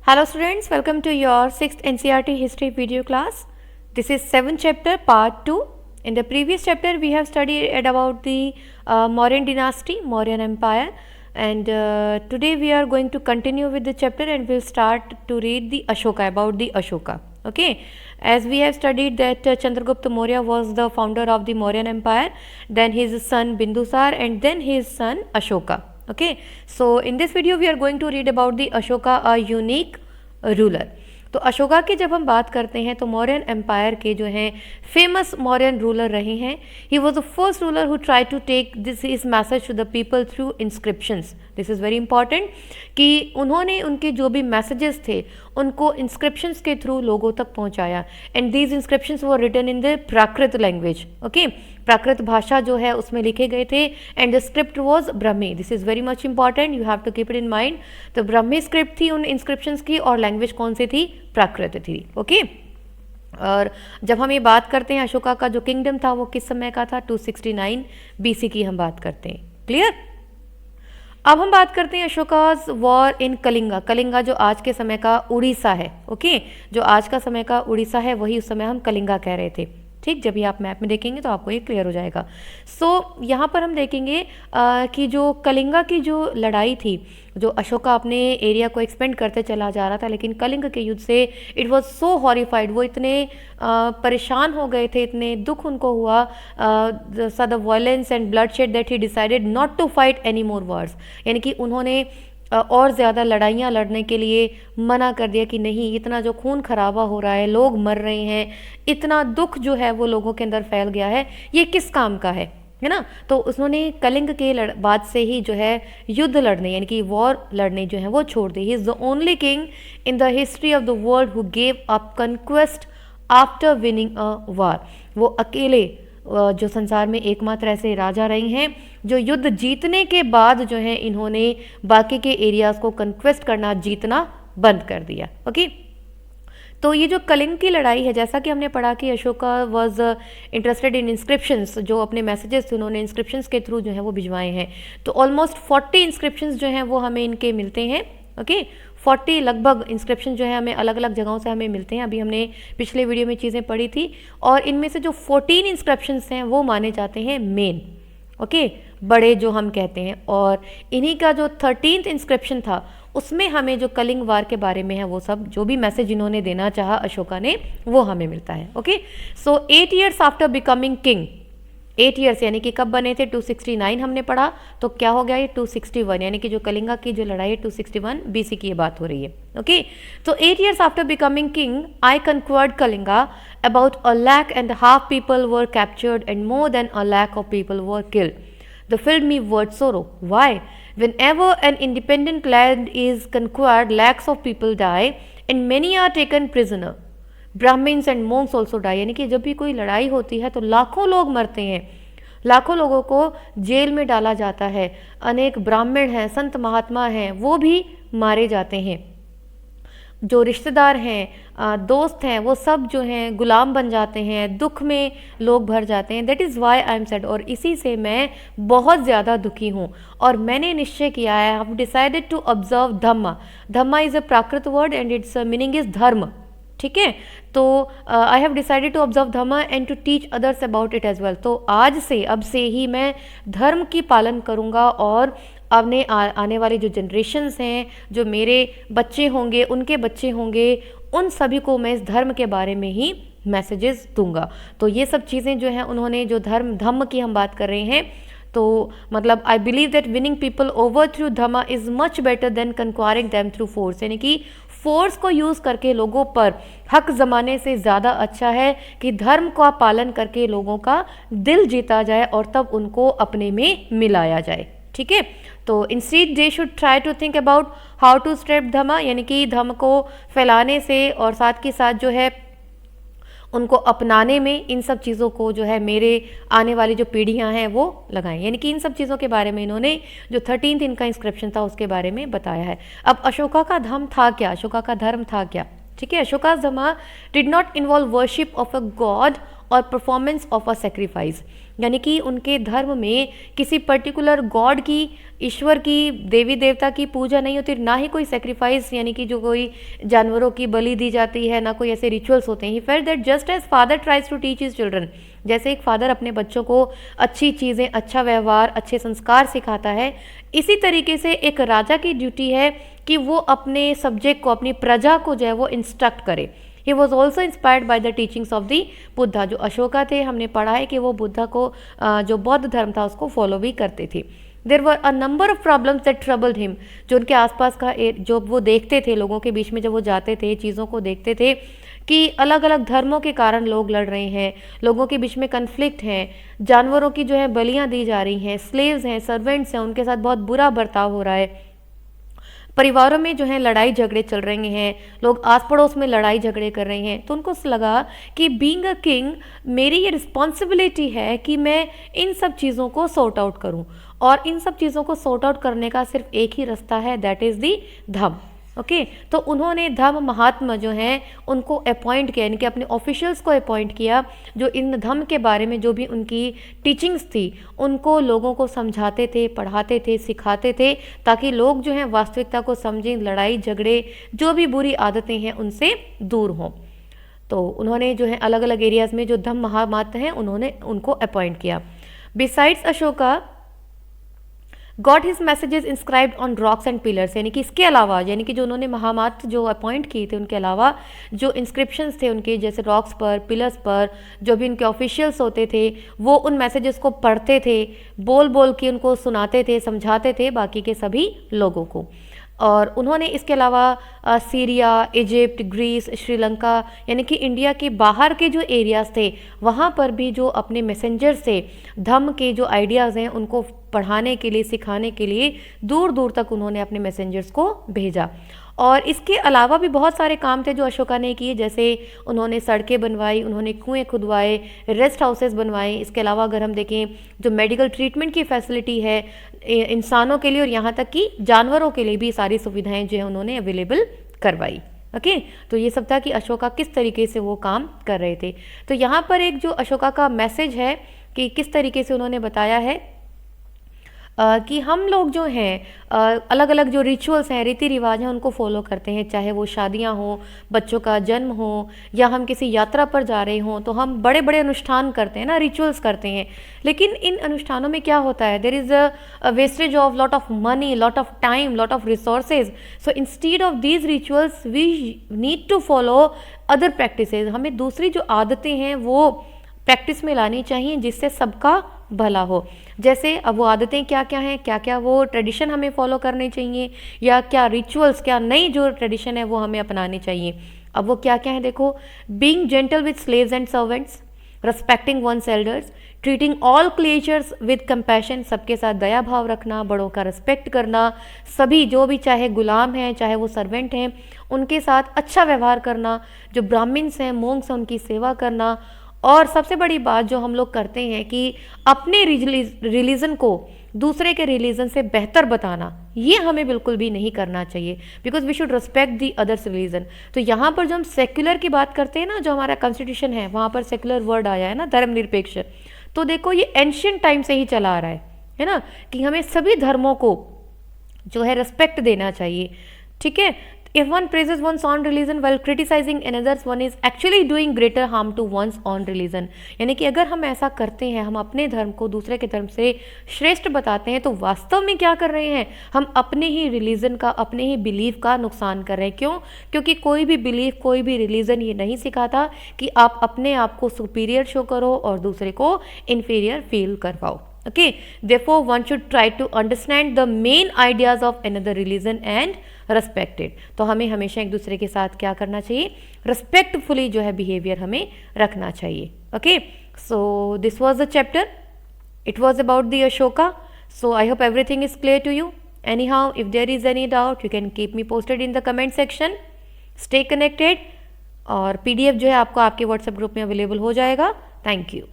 Hello students, welcome to your 6th NCERT history video class. This is 7th chapter part 2. In the previous chapter we have studied about the Mauryan dynasty, Mauryan empire, and today we are going to continue with the chapter and we'll start to read the Ashoka, about the Ashoka. Okay, as we have studied that Chandragupta Maurya was the founder of the Mauryan empire, then his son Bindusar and then his son Ashoka. Okay, so in this video we are going to read about the Ashoka, a unique ruler. तो अशोका की जब हम बात करते हैं तो Mauryan empire के जो हैं फेमस मौर्यन रूलर रहे हैं. He was the first ruler who try to take this is message to the people through inscriptions. This is very important कि उन्होंने उनके जो भी मैसेजेस थे उनको इंस्क्रिप्शंस के थ्रू लोगों तक पहुंचाया. And these inscriptions were written in the Prakrit language. Okay, Prakrit भाषा जो है उसमें लिखे गए थे. And the script was Brahmi. This is very much important, you have to keep it in mind. तो ब्रह्मी स्क्रिप्ट थी उन इंस्क्रिप्शंस की और लैंग्वेज कौन सी थी? प्राकृत थी. ओके, और जब हम ये बात करते हैं अशोका का जो किंगडम था वो किस समय का था? 269 BC की हम बात करते हैं. क्लियर? अब हम बात करते हैं अशोकाज वॉर इन कलिंगा. कलिंगा जो आज के समय का उड़ीसा है. ओके, जो आज का समय का उड़ीसा है वही उस समय हम कलिंगा कह रहे थे. ठीक, जब ये आप मैप में देखेंगे तो आपको ये क्लियर हो जाएगा. सो यहाँ पर हम देखेंगे कि जो कलिंगा की जो लड़ाई थी, जो अशोका अपने एरिया को एक्सपेंड करते चला जा रहा था, लेकिन कलिंग के युद्ध से इट वॉज सो हॉरिफाइड, वो इतने परेशान हो गए थे, इतने दुख उनको हुआ, the violence and bloodshed, that he decided not to fight any more wars. यानी कि उन्होंने और ज़्यादा लड़ाइयाँ लड़ने के लिए मना कर दिया कि नहीं, इतना जो खून खराबा हो रहा है, लोग मर रहे हैं, इतना दुख जो है वो लोगों के अंदर फैल गया है, ये किस काम का है ना. तो उन्होंने कलिंग के बाद से ही जो है युद्ध लड़ने यानी कि वॉर लड़ने जो है वो छोड़ दी. He is the only king in the history of the world who gave up conquest after winning a war. वो अकेले जो संसार में एकमात्र ऐसे राजा रहे हैं जो युद्ध जीतने के बाद जो है इन्होंने बाकी के एरियाज़ को कन्क्वेस्ट करना, जीतना बंद कर दिया. ओके, तो ये जो कलिंग की लड़ाई है, जैसा कि हमने पढ़ा कि Ashoka was interested in inscriptions, जो अपने मैसेजेस थे उन्होंने इंस्क्रिप्शंस के थ्रू जो है वो भिजवाए हैं. तो ऑलमोस्ट 40 इंस्क्रिप्शंस जो हैं वो हमें इनके मिलते हैं. ओके, 40 लगभग इंस्क्रिप्शन जो है हमें अलग अलग जगहों से हमें मिलते हैं. अभी हमने पिछले वीडियो में चीज़ें पढ़ी थी और इनमें से जो 14 इंस्क्रिप्शंस हैं वो माने जाते हैं मेन. ओके, बड़े जो हम कहते हैं, और इन्हीं का जो 13th इंस्क्रिप्शन था उसमें हमें जो कलिंग वार के बारे में है वो सब जो भी मैसेज इन्होंने देना चाहा अशोका ने वो हमें मिलता है. ओके, सो 8 years after becoming king, 8 years यानी कि कब बने थे? 269 हमने पढ़ा, तो क्या हो गया ये 261, यानी कि जो कलिंगा की जो लड़ाई है 261 BC की ये बात हो रही है. ओके, तो 8 years after becoming king I conquered Kalinga. About 1.5 lakh people were captured and more than 1 lakh of people were killed. The filled me with sorrow. Why? Whenever an independent land is conquered, lakhs of people die and many are taken prisoner. Brahmins and monks also die. यानी कि जब भी कोई लड़ाई होती है तो लाखों लोग मरते हैं, लाखों लोगों को जेल में डाला जाता है, अनेक ब्राह्मण हैं, संत महात्मा हैं, वो भी मारे जाते हैं, जो रिश्तेदार हैं, दोस्त हैं, वो सब जो हैं गुलाम बन जाते हैं, दुख में लोग भर जाते हैं. That is why I am sad, और इसी से मैं बहुत ज़्यादा दुखी हूँ और मैंने निश्चय किया है. I have decided to observe dhamma. Dhamma is a Prakrit word and its meaning is dharma. ठीक है, तो I have decided to observe dharma and to teach others about it as well. तो आज से, अब से ही मैं धर्म की पालन करूँगा और अपने आने वाली जो जनरेशन्स हैं, जो मेरे बच्चे होंगे, उनके बच्चे होंगे, उन सभी को मैं इस धर्म के बारे में ही मैसेजेस दूंगा. तो ये सब चीज़ें जो हैं उन्होंने, जो धम्म की हम बात कर रहे हैं, तो मतलब I believe that winning people over through dhamma is much better than conquering them through force. यानी कि फोर्स को यूज़ करके लोगों पर हक जमाने से ज़्यादा अच्छा है कि धर्म का पालन करके लोगों का दिल जीता जाए और तब उनको अपने में मिलाया जाए. ठीक है, तो instead they should try to think about how to spread dhamma, यानी कि धम्म को फैलाने से और साथ के साथ जो है उनको अपनाने में, इन सब चीज़ों को जो है मेरे आने वाली जो पीढ़ियां हैं वो लगाएं. यानी कि इन सब चीज़ों के बारे में इन्होंने जो 13th इनका इंस्क्रिप्शन था उसके बारे में बताया है. अब अशोका का धर्म था क्या? अशोका का धर्म था क्या? ठीक है, अशोका धर्म did not involve worship of a God और परफॉर्मेंस ऑफ अ सेक्रीफाइस. यानी कि उनके धर्म में किसी पर्टिकुलर गॉड की, ईश्वर की, देवी देवता की पूजा नहीं होती, ना ही कोई सेक्रीफाइस यानी कि जो कोई जानवरों की बलि दी जाती है, ना कोई ऐसे रिचुअल्स होते हैं। He felt that just as father tries to teach his children, जैसे एक फादर अपने बच्चों को अच्छी चीज़ें, अच्छा व्यवहार, अच्छे संस्कार सिखाता है, इसी तरीके से एक राजा की ड्यूटी है कि वो अपने सब्जेक्ट को, अपनी प्रजा को जो है वो इंस्ट्रक्ट करे। He was also inspired by the teachings of the Buddha. जो अशोका थे, हमने पढ़ा है कि वो बुद्धा को, जो बौद्ध धर्म था उसको फॉलो भी करते थे। There were a number of problems that troubled him, जो उनके आसपास का जो वो देखते थे, लोगों के बीच में जब वो जाते थे, चीज़ों को देखते थे कि अलग अलग धर्मों के कारण लोग लड़ रहे हैं, लोगों के बीच में कन्फ्लिक्ट हैं, जानवरों की जो है बलियाँ दी जा रही हैं, स्लेव्स हैं, सर्वेंट्स हैं, उनके साथ बहुत बुरा बर्ताव हो रहा है, परिवारों में जो है लड़ाई झगड़े चल रहे हैं, लोग आस पड़ोस में लड़ाई झगड़े कर रहे हैं। तो उनको लगा कि बीइंग अ किंग मेरी ये रिस्पॉन्सिबिलिटी है कि मैं इन सब चीज़ों को सॉर्ट आउट करूं, और इन सब चीज़ों को सॉर्ट आउट करने का सिर्फ एक ही रास्ता है, that is the Dhamma. Okay, तो उन्होंने धम्म महात्मा जो हैं उनको अपॉइंट किया, यानी कि अपने ऑफिशियल्स को अपॉइंट किया, जो इन धम्म के बारे में जो भी उनकी टीचिंग्स थी उनको लोगों को समझाते थे, पढ़ाते थे, सिखाते थे, ताकि लोग जो हैं वास्तविकता को समझें, लड़ाई झगड़े जो भी बुरी आदतें हैं उनसे दूर हों। तो उन्होंने जो है अलग अलग एरियाज़ में जो धम्म महामात्र हैं उन्होंने उनको अपॉइंट किया। Besides Ashoka got his messages inscribed on rocks and pillars, यानी कि इसके अलावा, यानी कि जो उन्होंने महामात्र जो अपॉइंट किए थे उनके अलावा जो इंस्क्रिप्शंस थे उनके, जैसे रॉक्स पर, पिलर्स पर, जो भी उनके ऑफिशियल्स होते थे वो उन मैसेजेस को पढ़ते थे, बोल बोल के उनको सुनाते थे, समझाते थे बाकी के सभी लोगों को। और उन्होंने इसके अलावा सीरिया, इजिप्ट, ग्रीस, श्रीलंका, यानी कि इंडिया के बाहर के जो एरियाज़ थे वहाँ पर भी जो अपने मैसेंजर्स थे, धम्म के जो आइडियाज़ हैं उनको पढ़ाने के लिए, सिखाने के लिए दूर दूर तक उन्होंने अपने मैसेंजर्स को भेजा। और इसके अलावा भी बहुत सारे काम थे जो अशोका ने किए, जैसे उन्होंने सड़कें बनवाई, उन्होंने कुएं खुदवाए, रेस्ट हाउसेस बनवाए। इसके अलावा अगर हम देखें जो मेडिकल ट्रीटमेंट की फैसिलिटी है इंसानों के लिए और यहाँ तक कि जानवरों के लिए भी सारी सुविधाएं जो है उन्होंने अवेलेबल करवाई। ओके, तो ये सब था कि अशोका किस तरीके से वो काम कर रहे थे। तो यहाँ पर एक जो अशोका का मैसेज है कि किस तरीके से उन्होंने बताया है कि हम लोग जो हैं अलग अलग जो रिचुअल्स हैं, रीति रिवाज हैं, उनको फॉलो करते हैं, चाहे वो शादियां हों, बच्चों का जन्म हो, या हम किसी यात्रा पर जा रहे हों तो हम बड़े बड़े अनुष्ठान करते हैं ना, रिचुअल्स करते हैं। लेकिन इन अनुष्ठानों में क्या होता है, there is a wastage of lot of money, lot of time, lot of resources. So instead of these rituals we need to follow other practices. हमें दूसरी जो आदतें हैं वो प्रैक्टिस में लानी चाहिए जिससे सबका भला हो। जैसे अब वो आदतें क्या क्या हैं, क्या क्या वो ट्रेडिशन हमें फॉलो करने चाहिए, या क्या रिचुअल्स, क्या नई जो ट्रेडिशन है वो हमें अपनाने चाहिए। अब वो क्या क्या है देखो, being gentle with slaves and servants, respecting one's elders, treating all creatures with compassion, सबके साथ दया भाव रखना, बड़ों का रिस्पेक्ट करना, सभी जो भी चाहे गुलाम हैं चाहे वो सर्वेंट हैं उनके साथ अच्छा व्यवहार करना, जो ब्राह्मण्स हैं, मोंक्स हैं, उनकी सेवा करना। और सबसे बड़ी बात जो हम लोग करते हैं कि अपने रिलीजन को दूसरे के रिलीजन से बेहतर बताना, ये हमें बिल्कुल भी नहीं करना चाहिए, because we should respect the others religion. तो यहाँ पर जो हम सेक्युलर की बात करते हैं ना, जो हमारा कॉन्स्टिट्यूशन है वहाँ पर सेक्युलर वर्ड आया है ना, धर्मनिरपेक्ष, तो देखो ये एंशियंट टाइम से ही चला आ रहा है ना, कि हमें सभी धर्मों को जो है रिस्पेक्ट देना चाहिए। ठीक है, if one praises one's own religion while criticizing another's, one is actually doing greater harm to one's own religion। यानी कि अगर हम ऐसा करते हैं, हम अपने धर्म को दूसरे के धर्म से श्रेष्ठ बताते हैं, तो वास्तव में क्या कर रहे हैं, हम अपने ही रिलीजन का, अपने ही बिलीफ का नुकसान कर रहे हैं। क्यों? क्योंकि कोई भी बिलीफ, कोई भी रिलीजन ये नहीं सिखाता कि आप अपने आप को सुपीरियर शो करो और दूसरे को इन्फीरियर फील करवाओ। Okay, therefore one should try to understand the main ideas of another religion and respect it। तो हमें हमेशा एक दूसरे के साथ क्या करना चाहिए, respectfully जो है बिहेवियर हमें रखना चाहिए। Okay, so this was the chapter, it was about the Ashoka, so I hope everything is clear to you। Anyhow, if there is any doubt you can keep me posted in the comment section। Stay connected, और PDF जो है आपको आपके WhatsApp group में available हो जाएगा। Thank you.